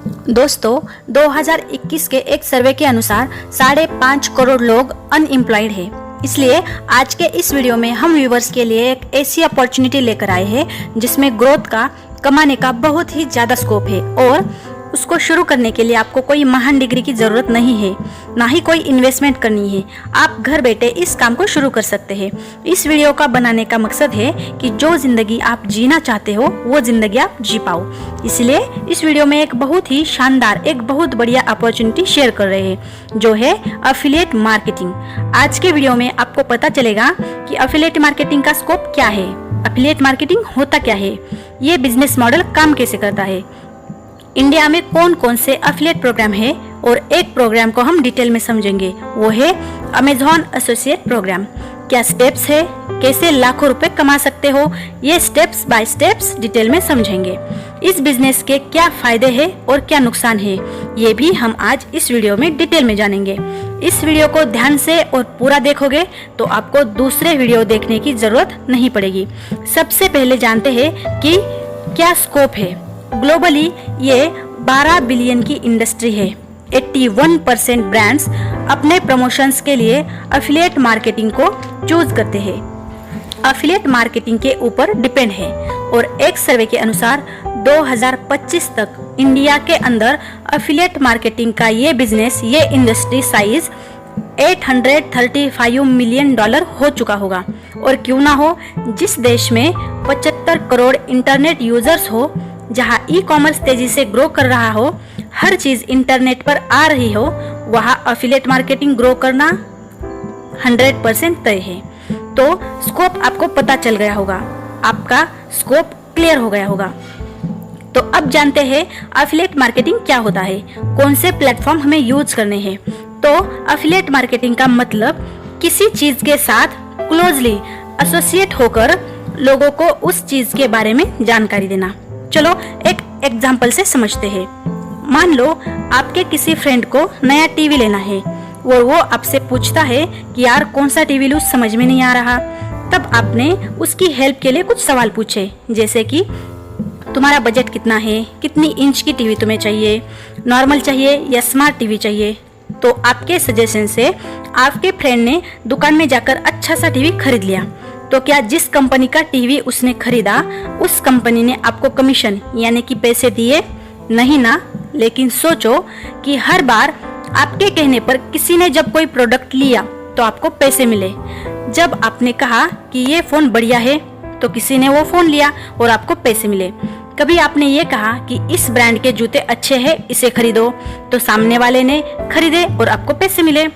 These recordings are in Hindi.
दोस्तों 2021 के एक सर्वे के अनुसार 5.5 करोड़ लोग अनएम्प्लॉयड है। इसलिए आज के इस वीडियो में हम व्यूवर्स के लिए एक ऐसी अपॉर्चुनिटी लेकर आए हैं जिसमें ग्रोथ का कमाने का बहुत ही ज्यादा स्कोप है और उसको शुरू करने के लिए आपको कोई महान डिग्री की जरूरत नहीं है, ना ही कोई इन्वेस्टमेंट करनी है। आप घर बैठे इस काम को शुरू कर सकते हैं। इस वीडियो का बनाने का मकसद है कि जो जिंदगी आप जीना चाहते हो वो जिंदगी आप जी पाओ। इसलिए इस वीडियो में एक बहुत ही शानदार, एक बहुत बढ़िया अपॉर्चुनिटी शेयर कर रहे हैं जो है एफिलिएट मार्केटिंग। आज के वीडियो में आपको पता चलेगा कि एफिलिएट मार्केटिंग का स्कोप क्या है, एफिलिएट मार्केटिंग होता क्या है, ये बिजनेस मॉडल काम कैसे करता है, इंडिया में कौन कौन से एफिलिएट प्रोग्राम है और एक प्रोग्राम को हम डिटेल में समझेंगे, वो है अमेज़न एसोसिएट प्रोग्राम। क्या स्टेप्स है, कैसे लाखों रुपए कमा सकते हो, ये स्टेप्स बाय स्टेप्स डिटेल में समझेंगे। इस बिजनेस के क्या फायदे हैं और क्या नुकसान है, ये भी हम आज इस वीडियो में डिटेल में जानेंगे। इस वीडियो को ध्यान से और पूरा देखोगे तो आपको दूसरे वीडियो देखने की जरूरत नहीं पड़ेगी। सबसे पहले जानते हैं कि क्या स्कोप है। ग्लोबली ये 12 बिलियन की इंडस्ट्री है। 81% ब्रांड्स अपने प्रमोशंस के लिए एफिलिएट मार्केटिंग को चूज करते हैं, एफिलिएट मार्केटिंग के ऊपर डिपेंड है। और एक सर्वे के अनुसार 2025 तक इंडिया के अंदर एफिलिएट मार्केटिंग का ये बिजनेस, ये इंडस्ट्री साइज $835 मिलियन हो चुका होगा। और क्यों ना हो, जिस देश में 75 करोड़ इंटरनेट यूजर्स हो, जहाँ ई कॉमर्स तेजी से ग्रो कर रहा हो, हर चीज इंटरनेट पर आ रही हो, वहाँ एफिलिएट मार्केटिंग ग्रो करना 100% तय है। तो स्कोप आपको पता चल गया होगा, आपका स्कोप क्लियर हो गया होगा। तो अब जानते हैं एफिलिएट मार्केटिंग क्या होता है, कौन से प्लेटफॉर्म हमें यूज करने हैं। तो एफिलिएट मार्केटिंग का मतलब किसी चीज के साथ क्लोजली एसोसिएट होकर लोगों को उस चीज के बारे में जानकारी देना। चलो एक एग्जाम्पल से समझते हैं। मान लो आपके किसी फ्रेंड को नया टीवी लेना है और वो आपसे पूछता है कि यार कौन सा टीवी लूं, समझ में नहीं आ रहा। तब आपने उसकी हेल्प के लिए कुछ सवाल पूछे, जैसे कि तुम्हारा बजट कितना है, कितनी इंच की टीवी तुम्हें चाहिए, नॉर्मल चाहिए या स्मार्ट टीवी चाहिए। तो आपके सजेशन से आपके फ्रेंड ने दुकान में जाकर अच्छा सा टीवी खरीद लिया। तो क्या जिस कंपनी का टीवी उसने खरीदा, उस कंपनी ने आपको कमीशन यानी कि पैसे दिए? नहीं ना। लेकिन सोचो कि हर बार आपके कहने पर किसी ने जब कोई प्रोडक्ट लिया तो आपको पैसे मिले। जब आपने कहा कि ये फोन बढ़िया है तो किसी ने वो फोन लिया और आपको पैसे मिले। कभी आपने ये कहा कि इस ब्रांड के जूते अच्छे हैं, इसे खरीदो, तो सामने वाले ने खरीदे और आपको पैसे मिले।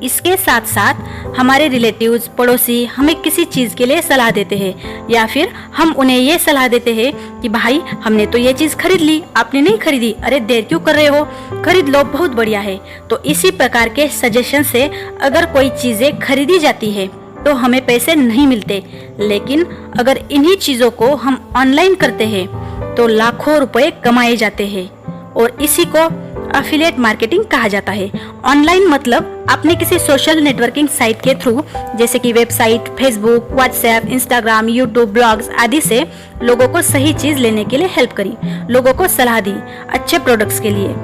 इसके साथ साथ हमारे रिलेटिव्स, पड़ोसी हमें किसी चीज के लिए सलाह देते हैं, या फिर हम उन्हें ये सलाह देते हैं कि भाई हमने तो ये चीज खरीद ली, आपने नहीं खरीदी, अरे देर क्यों कर रहे हो, खरीद लो, बहुत बढ़िया है। तो इसी प्रकार के सजेशन से अगर कोई चीजें खरीदी जाती है तो हमें पैसे नहीं मिलते। लेकिन अगर इन्हीं चीजों को हम ऑनलाइन करते हैं तो लाखों रुपए कमाए जाते हैं और इसी को एफिलिएट मार्केटिंग कहा जाता है। ऑनलाइन मतलब आपने किसी सोशल नेटवर्किंग साइट के थ्रू, जैसे कि website, Facebook, WhatsApp, Instagram, YouTube, blogs आदि से लोगों को सही चीज लेने के लिए हेल्प करी, लोगों को सलाह दी, अच्छे प्रोडक्ट्स के लिए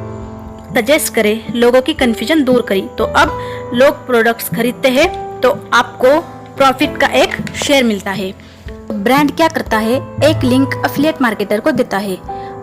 सजेस्ट करे, लोगों की कंफ्यूजन दूर करी। तो अब लोग प्रोडक्ट्स खरीदते हैं तो आपको प्रॉफिट का एक शेयर मिलता है। ब्रांड क्या करता है, एक लिंक एफिलिएट मार्केटर को देता है।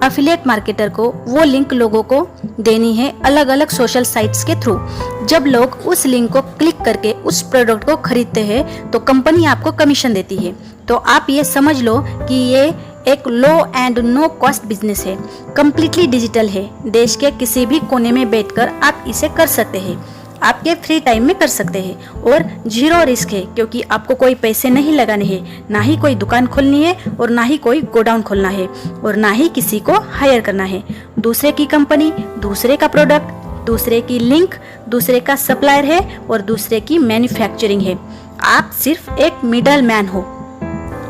एफिलिएट मार्केटर को वो लिंक लोगों को देनी है अलग अलग सोशल साइट्स के थ्रू। जब लोग उस लिंक को क्लिक करके उस प्रोडक्ट को खरीदते हैं तो कंपनी आपको कमीशन देती है। तो आप ये समझ लो कि ये एक लो एंड नो कॉस्ट बिजनेस है, कम्प्लीटली डिजिटल है। देश के किसी भी कोने में बैठकर आप इसे कर सकते हैं, आपके फ्री टाइम में कर सकते हैं और जीरो रिस्क है, क्योंकि आपको कोई पैसे नहीं लगाने हैं, ना ही कोई दुकान खोलनी है और ना ही कोई गोडाउन खोलना है और ना ही किसी को हायर करना है। दूसरे की कंपनी, दूसरे का प्रोडक्ट, दूसरे की लिंक, दूसरे का सप्लायर है और दूसरे की मैन्युफैक्चरिंग है। आप सिर्फ एक मिडल मैन हो,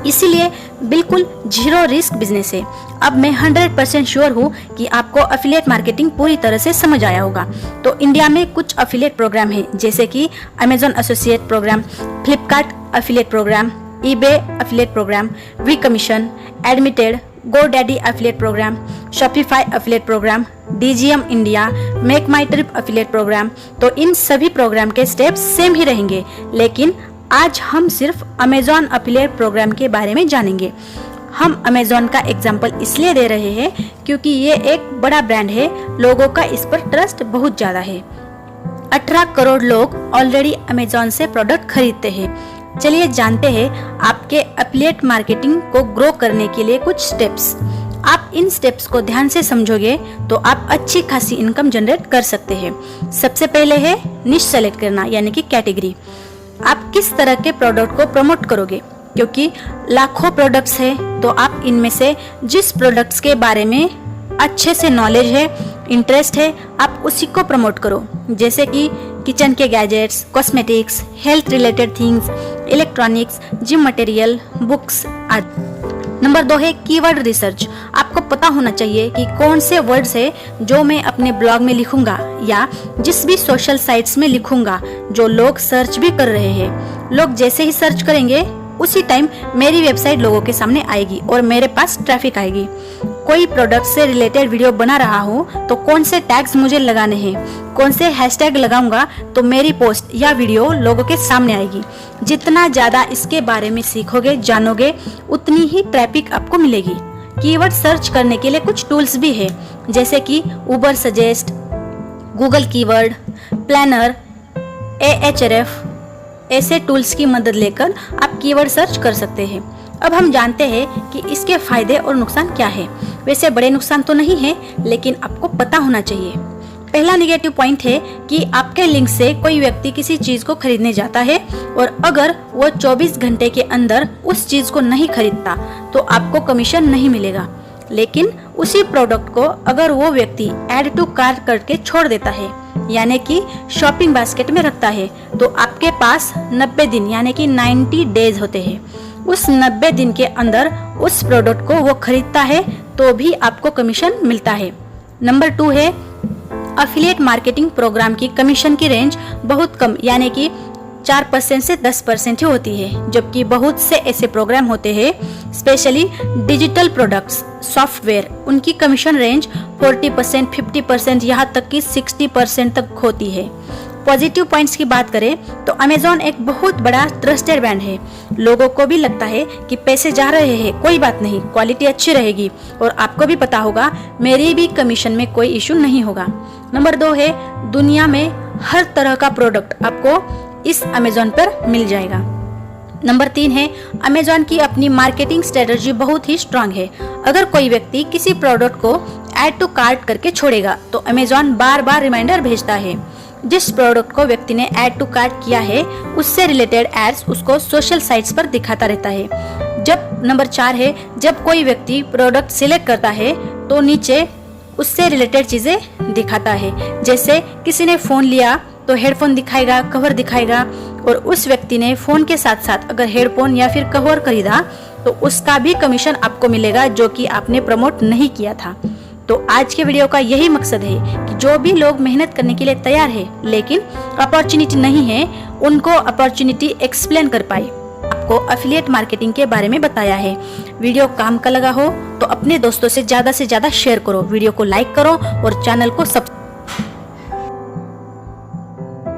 इसीलिए बिल्कुल जीरो रिस्क बिजनेस है। अब मैं 100% श्योर हूँ कि आपको एफिलिएट मार्केटिंग पूरी तरह से समझ आया होगा। तो इंडिया में कुछ एफिलिएट प्रोग्राम है, जैसे कि Amazon associate program, Flipkart affiliate program, eBay affiliate program, vCommission, Admitad, GoDaddy affiliate program, Shopify affiliate program, DGM India, Make My Trip affiliate program, तो इन सभी प्रोग्राम के स्टेप्स सेम ही रहेंगे, लेकिन आज हम सिर्फ अमेजॉन एफिलिएट प्रोग्राम के बारे में जानेंगे। हम अमेजॉन का एग्जाम्पल इसलिए दे रहे हैं क्योंकि ये एक बड़ा ब्रांड है, लोगों का इस पर ट्रस्ट बहुत ज़्यादा है। 18 करोड़ लोग ऑलरेडी अमेजॉन से प्रोडक्ट खरीदते हैं। चलिए जानते हैं आपके एफिलिएट मार्केटिंग को ग्रो करने के लिए कुछ स्टेप्स। आप इन स्टेप्स को ध्यान से समझोगे तो आप अच्छी खासी इनकम जनरेट कर सकते हैं। सबसे पहले है निश सेलेक्ट करना, यानी कि कैटेगरी। आप किस तरह के प्रोडक्ट को प्रमोट करोगे, क्योंकि लाखों प्रोडक्ट्स है, तो आप इनमें से जिस प्रोडक्ट्स के बारे में अच्छे से नॉलेज है, इंटरेस्ट है, आप उसी को प्रमोट करो। जैसे कि किचन के gadgets, cosmetics, health related things, electronics, gym material, books आदि। नंबर 2 है कीवर्ड रिसर्च। आपको पता होना चाहिए कि कौन से वर्ड्स है जो मैं अपने ब्लॉग में लिखूंगा या जिस भी सोशल साइट्स में लिखूंगा जो लोग सर्च भी कर रहे हैं। लोग जैसे ही सर्च करेंगे उसी टाइम मेरी वेबसाइट लोगों के सामने आएगी और मेरे पास ट्रैफिक आएगी। कोई प्रोडक्ट से रिलेटेड वीडियो बना रहा हूँ तो कौन से टैग्स मुझे लगाने हैं, कौन से हैशटैग लगाऊंगा तो मेरी पोस्ट या वीडियो लोगों के सामने आएगी। जितना ज्यादा इसके बारे में सीखोगे, जानोगे, उतनी ही ट्रैफिक आपको मिलेगी। कीवर्ड सर्च करने के लिए कुछ टूल्स भी है, जैसे कि Ubersuggest, Google keyword, planner, Ahref, ऐसे टूल्स की मदद लेकर आप कीवर्ड सर्च कर सकते हैं। अब हम जानते हैं कि इसके फायदे और नुकसान क्या है। वैसे बड़े नुकसान तो नहीं है, लेकिन आपको पता होना चाहिए। पहला नेगेटिव पॉइंट है कि आपके लिंक से कोई व्यक्ति किसी चीज को खरीदने जाता है और अगर वो 24 घंटे के अंदर उस चीज को नहीं खरीदता तो आपको कमीशन नहीं मिलेगा। लेकिन उसी प्रोडक्ट को अगर वो व्यक्ति ऐड टू कार्ट करके छोड़ देता है, यानी कि शॉपिंग बास्केट में रखता है, तो आपके पास 90 दिन यानी कि 90 डेज होते हैं। उस 90 दिन के अंदर उस प्रोडक्ट को वो खरीदता है तो भी आपको कमीशन मिलता है। नंबर 2 है एफिलिएट मार्केटिंग प्रोग्राम की कमीशन की रेंज बहुत कम, यानी कि 4% से 10% ही होती है, जबकि बहुत से ऐसे प्रोग्राम होते हैं स्पेशली डिजिटल प्रोडक्ट्स, सॉफ्टवेयर, उनकी कमीशन रेंज 40%, 50%, यहाँ तक कि 60% तक होती है। पॉजिटिव पॉइंट्स की बात करें तो अमेजॉन एक बहुत बड़ा ट्रस्टेड ब्रांड है। लोगों को भी लगता है कि पैसे जा रहे हैं, कोई बात नहीं, क्वालिटी अच्छी रहेगी और आपको भी पता होगा मेरी भी कमीशन में कोई इशू नहीं होगा। नंबर 2 है दुनिया में हर तरह का प्रोडक्ट आपको इस अमेजॉन पर मिल जाएगा। नंबर 3 है अमेजॉन की अपनी मार्केटिंग स्ट्रेटजी बहुत ही स्ट्रांग है। अगर कोई व्यक्ति किसी प्रोडक्ट को ऐड टू कार्ट करके छोड़ेगा तो अमेजॉन बार बार रिमाइंडर भेजता है। जिस प्रोडक्ट को व्यक्ति ने ऐड टू कार्ट किया है उससे रिलेटेड एड्स उसको सोशल साइट्स पर दिखाता रहता है। जब नंबर 4 है जब कोई व्यक्ति प्रोडक्ट सिलेक्ट करता है तो नीचे उससे रिलेटेड चीजें दिखाता है। जैसे किसी ने फोन लिया तो हेडफोन दिखाएगा, कवर दिखाएगा, और उस व्यक्ति ने फोन के साथ साथ अगर हेडफोन या फिर कवर खरीदा तो उसका भी कमीशन आपको मिलेगा जो कि आपने प्रमोट नहीं किया था। तो आज के वीडियो का यही मकसद है कि जो भी लोग मेहनत करने के लिए तैयार है लेकिन अपॉर्चुनिटी नहीं है, उनको अपॉर्चुनिटी एक्सप्लेन कर पाए। आपको एफिलिएट मार्केटिंग के बारे में बताया है। वीडियो काम का लगा हो तो अपने दोस्तों से ज्यादा शेयर करो, वीडियो को लाइक करो और चैनल को सब्सक्राइब